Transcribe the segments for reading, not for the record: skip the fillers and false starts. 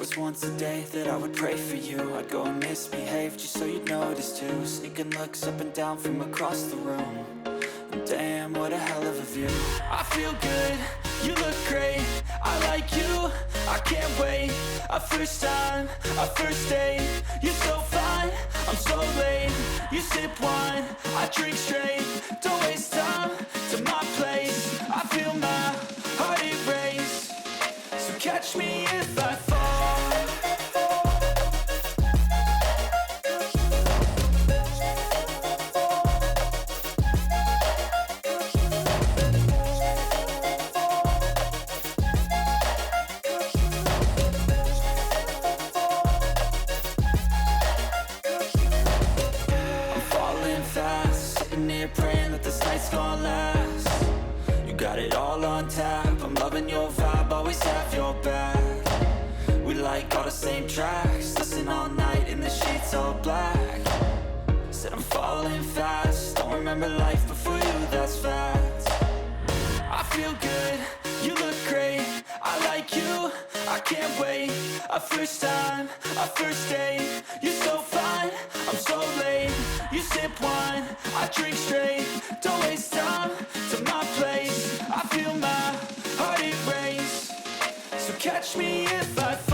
was once a day that I would pray for you. I'd go and misbehave just so you'd notice too. Sneaking looks up and down from across the room. And damn, what a hell of a view. I feel good, you look great, I like you, I can't wait. A first time, a first date, you're so fine, I'm so late. You sip wine, I drink straight, don't waste time to my place. I feel my heart erase, so catch me if I fall. Praying that this night's gonna last. You got it all on tap, I'm loving your vibe, always have your back. We like all the same tracks, listen all night in the sheets all black. Said I'm falling fast, don't remember life before you, that's fact. I feel good, you look great, I like you, I can't wait. A first time, a first date, you're so fine, I'm so late. You sip wine, I drink straight, don't waste time to my place. I feel my heart erase, so catch me if I fall.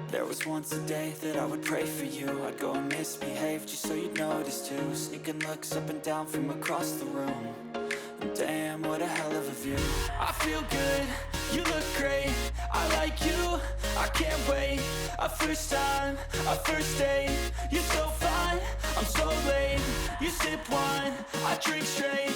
There was once a day that I would pray for you. I'd go and misbehave just so you'd notice too. Sneaking looks up and down from across the room. And damn, what a hell of a view. I feel good, you look great, I like you, I can't wait. A first time, a first date, you're so fine, I'm so late. You sip wine, I drink straight,